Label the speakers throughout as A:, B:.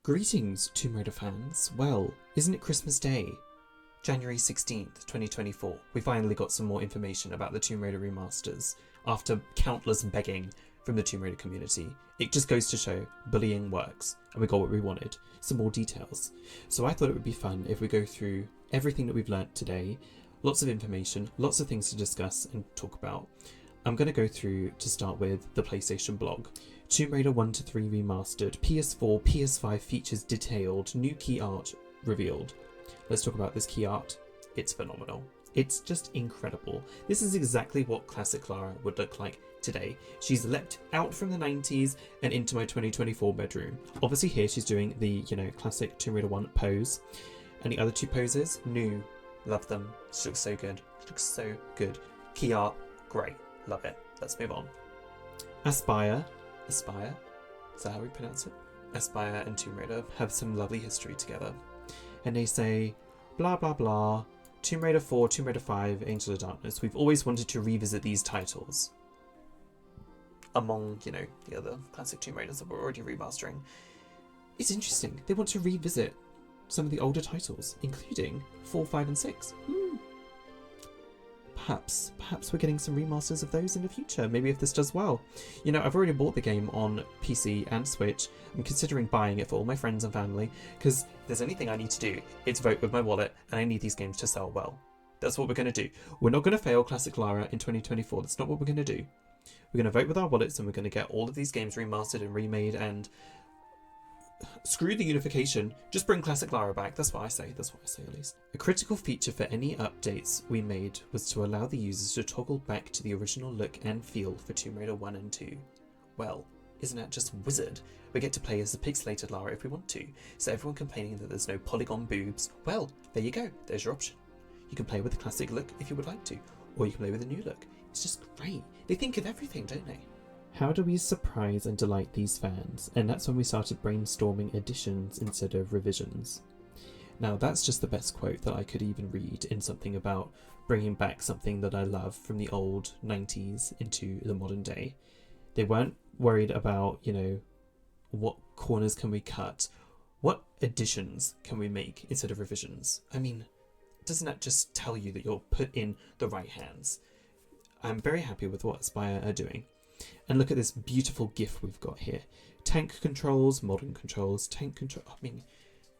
A: Greetings, Tomb Raider fans. Well, isn't it Christmas Day? January 16th, 2024. We finally got some more information about the Tomb Raider remasters after countless begging from the Tomb Raider community. It just goes to show bullying works, and we got what we wanted, some more details. So I thought it would be fun if we go through everything that we've learnt today, lots of information, lots of things to discuss and talk about. I'm going to go through to start with the PlayStation blog. Tomb Raider I-III Remastered, PS4, PS5 features detailed, new key art revealed. Let's talk about this key art. It's phenomenal. It's just incredible. This is exactly what classic Lara would look like today. She's leapt out from the 90s and into my 2024 bedroom. Obviously here she's doing the, classic Tomb Raider 1 pose. And the other two poses, new. Love them. She looks so good. She looks so good. Key art, great. Love it. Let's move on. Aspyr, is that how we pronounce it? Aspyr and Tomb Raider have some lovely history together. And they say, blah blah blah, Tomb Raider 4, Tomb Raider 5, Angel of Darkness. We've always wanted to revisit these titles. Among, the other classic Tomb Raiders that we're already remastering. It's interesting. They want to revisit some of the older titles, including 4, 5 and 6. Perhaps we're getting some remasters of those in the future. Maybe if this does well. I've already bought the game on PC and Switch. I'm considering buying it for all my friends and family, because if there's anything I need to do, it's vote with my wallet, and I need these games to sell well. That's what we're going to do. We're not going to fail Classic Lara in 2024. That's not what we're going to do. We're going to vote with our wallets, and we're going to get all of these games remastered and remade, and screw the unification, just bring Classic Lara back. That's what I say at least. A critical feature for any updates we made was to allow the users to toggle back to the original look and feel for Tomb Raider 1 and 2. Well, isn't that just wizard? We get to play as the pixelated Lara if we want to, so everyone complaining that there's no polygon boobs, well, there you go, there's your option. You can play with the classic look if you would like to, or you can play with a new look. It's just great. They think of everything, don't they? How do we surprise and delight these fans? And that's when we started brainstorming additions instead of revisions. Now that's just the best quote that I could even read in something about bringing back something that I love from the old 90s into the modern day. They weren't worried about, what corners can we cut? What additions can we make instead of revisions? I mean, doesn't that just tell you that you're put in the right hands? I'm very happy with what Aspyr are doing. And look at this beautiful GIF we've got here. Tank controls, modern controls,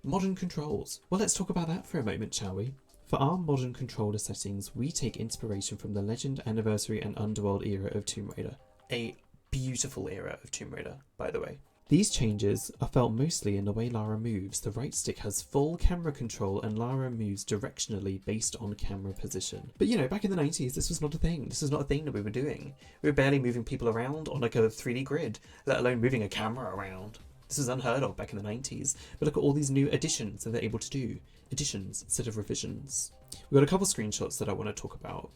A: modern controls. Well, let's talk about that for a moment, shall we? For our modern controller settings, we take inspiration from the Legend, Anniversary and Underworld era of Tomb Raider. A beautiful era of Tomb Raider, by the way. These changes are felt mostly in the way Lara moves. The right stick has full camera control and Lara moves directionally based on camera position. But back in the 90s, this was not a thing. This was not a thing that we were doing. We were barely moving people around on like a 3D grid, let alone moving a camera around. This was unheard of back in the 90s. But look at all these new additions that they're able to do. Additions instead of revisions. We've got a couple screenshots that I want to talk about.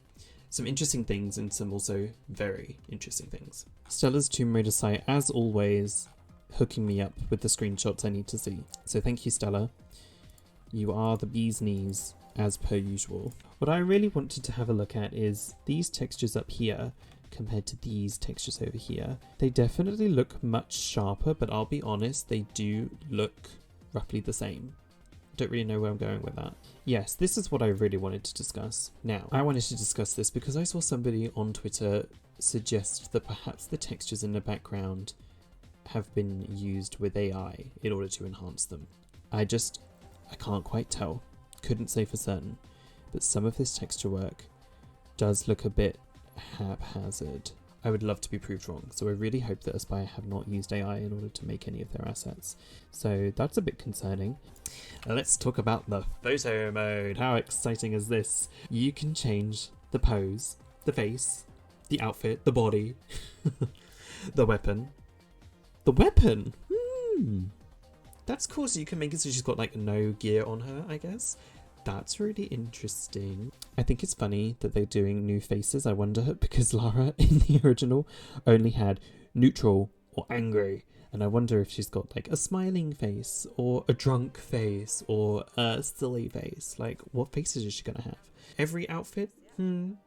A: Some interesting things and some also very interesting things. Stella's Tomb Raider site, as always, hooking me up with the screenshots I need to see. So thank you, Stella. You are the bee's knees, as per usual. What I really wanted to have a look at is these textures up here compared to these textures over here. They definitely look much sharper, but I'll be honest, they do look roughly the same. Don't really know where I'm going with that. Yes, this is what I really wanted to discuss. Now, I wanted to discuss this because I saw somebody on Twitter suggest that perhaps the textures in the background have been used with AI in order to enhance them. I can't quite tell. Couldn't say for certain. But some of this texture work does look a bit haphazard. I would love to be proved wrong, so I really hope that Aspyr have not used AI in order to make any of their assets. So that's a bit concerning. Let's talk about the photo mode. How exciting is this? You can change the pose, the face, the outfit, the body, the weapon. The weapon? That's cool, so you can make it so she's got like no gear on her, I guess. That's really interesting. I think it's funny that they're doing new faces. I wonder, because Lara in the original only had neutral or angry. And I wonder if she's got like a smiling face or a drunk face or a silly face. Like, what faces is she gonna have? Every outfit? When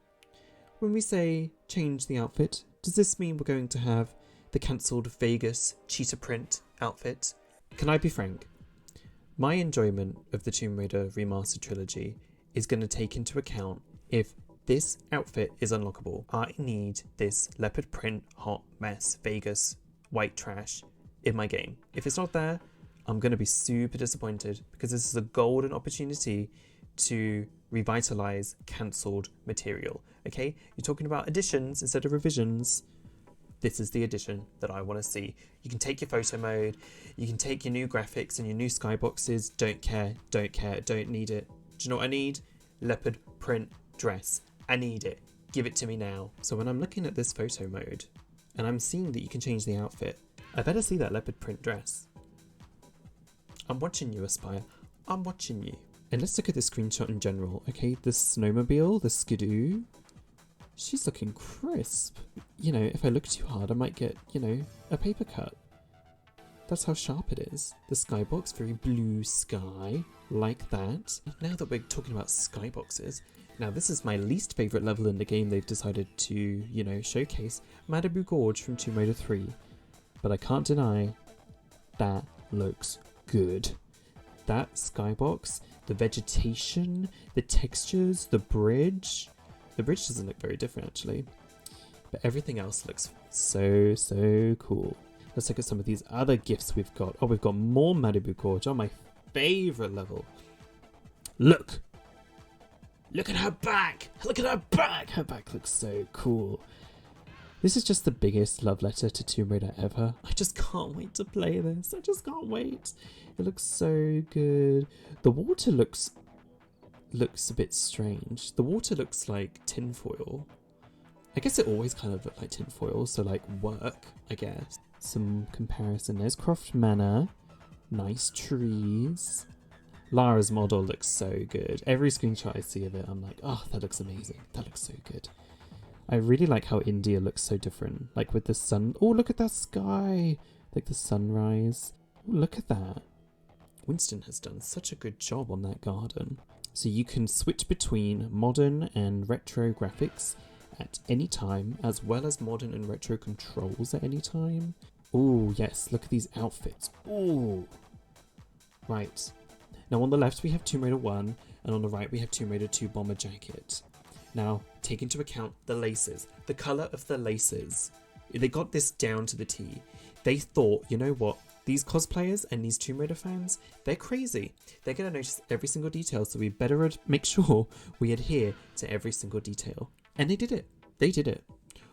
A: we say change the outfit, does this mean we're going to have the cancelled Vegas cheetah print outfit? Can I be frank? My enjoyment of the Tomb Raider Remastered trilogy is going to take into account if this outfit is unlockable. I need this leopard print, hot mess, Vegas, white trash in my game. If it's not there, I'm going to be super disappointed because this is a golden opportunity to revitalize cancelled material. Okay, you're talking about additions instead of revisions. This is the addition that I want to see. You can take your photo mode, you can take your new graphics and your new skyboxes. Don't care, don't need it. Do you know what I need? Leopard print dress. I need it. Give it to me now. So when I'm looking at this photo mode and I'm seeing that you can change the outfit, I better see that leopard print dress. I'm watching you, Aspyr. I'm watching you. And let's look at this screenshot in general. Okay, the snowmobile, the skidoo. She's looking crisp. You know, if I look too hard, I might get, you know, a paper cut. That's how sharp it is. The skybox, very blue sky, like that. Now that we're talking about skyboxes, now this is my least favourite level in the game they've decided to, you know, showcase. Malibu Gorge from Tomb Raider 3. But I can't deny, that looks good. That skybox, the vegetation, the textures, the bridge. The bridge doesn't look very different actually, but everything else looks so cool. Let's look at some of these other gifts we've got. Oh, we've got more Malibu Gorge. Oh, my favourite level. Look at her back. Look at her back. Her back looks so cool. This is just the biggest love letter to Tomb Raider ever. I just can't wait to play this. I just can't wait. It looks so good. The water looks a bit strange. The water looks like tinfoil. I guess it always kind of looked like tinfoil, so like work, I guess. Some comparison. There's Croft Manor. Nice trees. Lara's model looks so good. Every screenshot I see of it, I'm like, oh, that looks amazing. That looks so good. I really like how India looks so different. Like with the sun. Oh, look at that sky. Like the sunrise. Oh, look at that. Winston has done such a good job on that garden. So you can switch between modern and retro graphics at any time, as well as modern and retro controls at any time. Oh yes, look at these outfits. Oh, right. Now on the left we have Tomb Raider 1, and on the right we have Tomb Raider 2 Bomber Jacket. Now take into account the laces, the colour of the laces. They got this down to the T. They thought, you know what? These cosplayers and these Tomb Raider fans, they're crazy. They're going to notice every single detail, so we better make sure we adhere to every single detail. And they did it. They did it.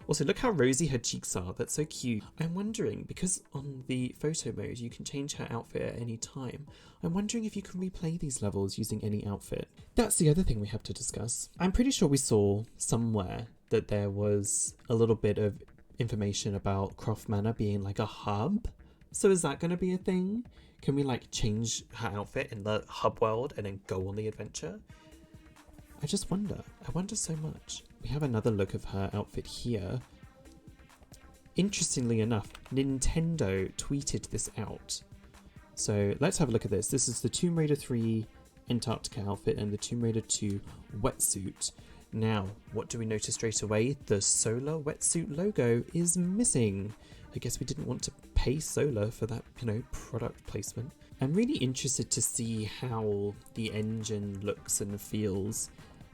A: Also, look how rosy her cheeks are. That's so cute. I'm wondering, because on the photo mode, you can change her outfit at any time. I'm wondering if you can replay these levels using any outfit. That's the other thing we have to discuss. I'm pretty sure we saw somewhere that there was a little bit of information about Croft Manor being like a hub. So is that going to be a thing? Can we like change her outfit in the hub world and then go on the adventure? I just wonder. I wonder so much. We have another look of her outfit here. Interestingly enough, Nintendo tweeted this out. So let's have a look at this. This is the Tomb Raider 3 Antarctica outfit and the Tomb Raider 2 wetsuit. Now, what do we notice straight away? The Solar wetsuit logo is missing. I guess we didn't want to pay Solar for that, you know, product placement. I'm really interested to see how the engine looks and feels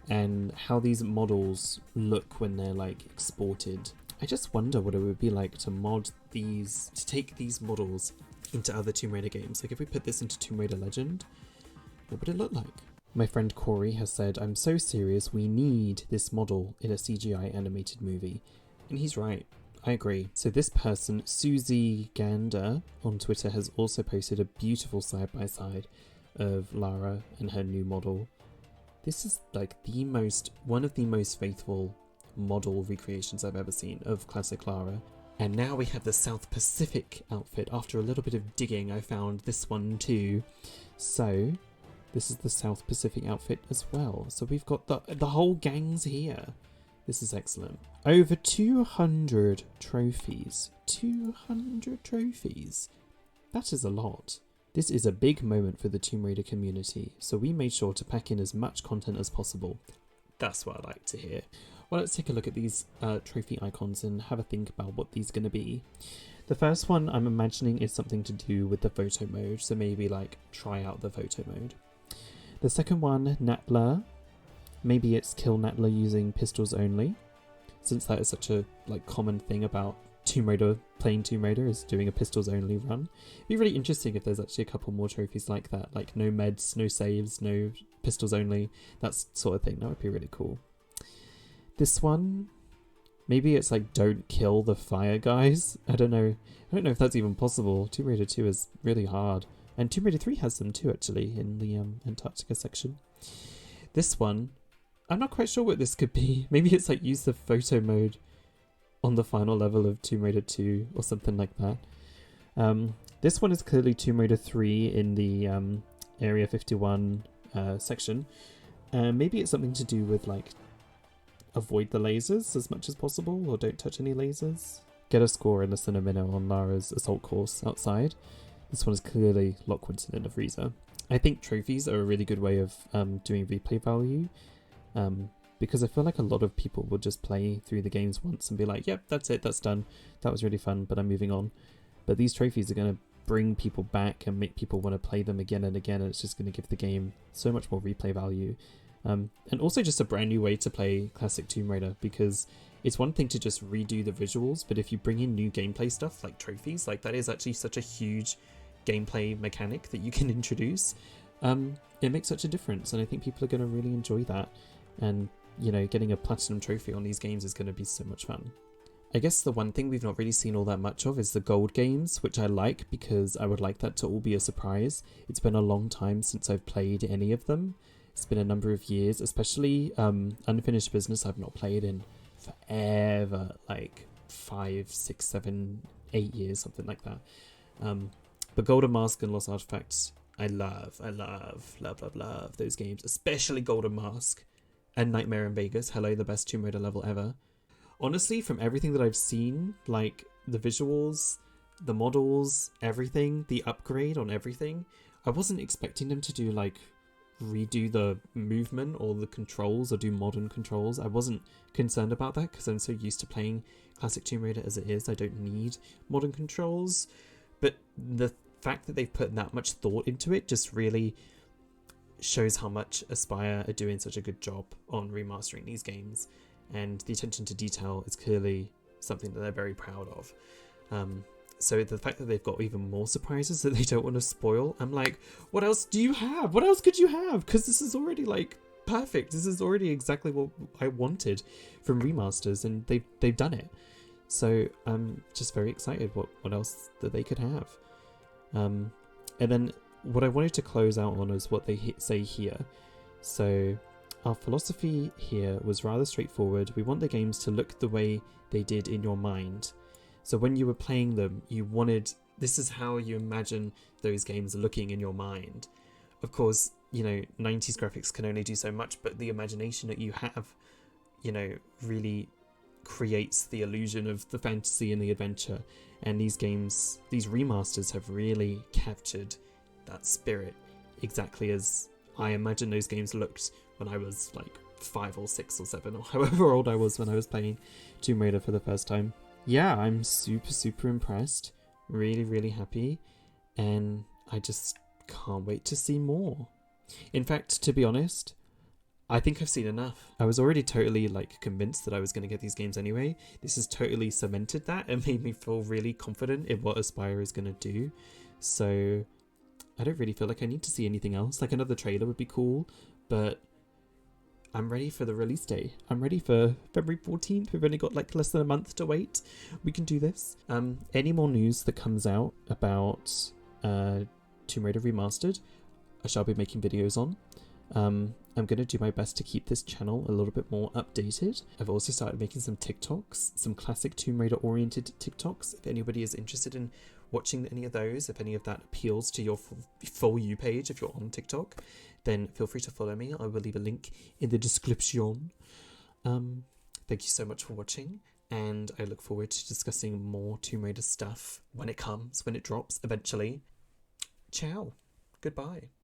A: and how these models look when they're like exported. I just wonder what it would be like to mod these, to take these models into other Tomb Raider games. Like if we put this into Tomb Raider Legend, what would it look like? My friend Corey has said, I'm so serious, we need this model in a CGI animated movie. And he's right. I agree. So this person, Susie Gander on Twitter, has also posted a beautiful side-by-side of Lara and her new model. This is like one of the most faithful model recreations I've ever seen of classic Lara. And now we have the South Pacific outfit. After a little bit of digging, I found this one too. So this is the South Pacific outfit as well. So we've got the whole gang's here. This is excellent. Over 200 trophies. 200 trophies. That is a lot. This is a big moment for the Tomb Raider community, so we made sure to pack in as much content as possible. That's what I like to hear. Well, let's take a look at these trophy icons and have a think about what these are going to be. The first one I'm imagining is something to do with the photo mode, so maybe like try out the photo mode. The second one, Natla, maybe it's kill Natla using pistols only, since that is such a like common thing about playing Tomb Raider is doing a pistols only run. It'd be really interesting if there's actually a couple more trophies like that, like no meds, no saves, no pistols only, that sort of thing. That would be really cool. This one, maybe it's like don't kill the fire guys. I don't know if that's even possible. Tomb Raider 2 is really hard. And Tomb Raider 3 has them too, actually, in the Antarctica section. This one, I'm not quite sure what this could be. Maybe it's like use the photo mode on the final level of Tomb Raider 2 or something like that. This one is clearly Tomb Raider 3 in the Area 51 section. Maybe it's something to do with like avoid the lasers as much as possible, or don't touch any lasers. Get a score in less than a minute on Lara's assault course outside. This one is clearly Lock Winston in the freezer. I think trophies are a really good way of doing replay value, because I feel like a lot of people will just play through the games once and be like, yep, that's it, that's done. That was really fun, but I'm moving on. But these trophies are going to bring people back and make people want to play them again and again, and it's just going to give the game so much more replay value. And also just a brand new way to play classic Tomb Raider, because it's one thing to just redo the visuals, but if you bring in new gameplay stuff like trophies, like that is actually such a huge gameplay mechanic that you can introduce. It makes such a difference, and I think people are going to really enjoy that. And, you know, getting a platinum trophy on these games is going to be so much fun. I guess the one thing we've not really seen all that much of is the gold games, which I like because I would like that to all be a surprise. It's been a long time since I've played any of them. It's been a number of years, especially Unfinished Business I've not played in forever, like 5, 6, 7, 8 years, something like that. But Golden Mask and Lost Artifacts, I love those games, especially Golden Mask and Nightmare in Vegas. Hello, the best Tomb Raider level ever. Honestly, from everything that I've seen, like the visuals, the models, everything, the upgrade on everything, I wasn't expecting them to do like redo the movement or the controls or do modern controls. I wasn't concerned about that because I'm so used to playing classic Tomb Raider as it is. I don't need modern controls. But the fact that they've put that much thought into it just really shows how much Aspyr are doing such a good job on remastering these games. And the attention to detail is clearly something that they're very proud of. So the fact that they've got even more surprises that they don't want to spoil, I'm like, what else do you have? What else could you have? Because this is already like perfect. This is already exactly what I wanted from remasters, and they've done it. So I'm just very excited what else that they could have. And then what I wanted to close out on is what they say here. So our philosophy here was rather straightforward. We want the games to look the way they did in your mind. So when you were playing them, this is how you imagine those games looking in your mind. Of course, you know, 90s graphics can only do so much, but the imagination that you have, you know, really creates the illusion of the fantasy and the adventure. And these games, these remasters have really captured that spirit exactly as I imagine those games looked when I was like 5 or 6 or 7 or however old I was when I was playing Tomb Raider for the first time. Yeah, I'm super impressed, really happy, and I just can't wait to see more. In fact, to be honest, I think I've seen enough. I was already totally like convinced that I was going to get these games anyway. This has totally cemented that and made me feel really confident in what Aspyr is going to do. So I don't really feel like I need to see anything else. Like another trailer would be cool, but I'm ready for the release day. I'm ready for February 14th. We've only got like less than a month to wait. We can do this. Any more news that comes out about Tomb Raider Remastered, I shall be making videos on. I'm going to do my best to keep this channel a little bit more updated. I've also started making some TikToks, some classic Tomb Raider oriented TikToks. If anybody is interested in watching any of those, if any of that appeals to your For You page, if you're on TikTok, then feel free to follow me. I will leave a link in the description. Thank you so much for watching, and I look forward to discussing more Tomb Raider stuff when it comes, when it drops eventually. Ciao. Goodbye.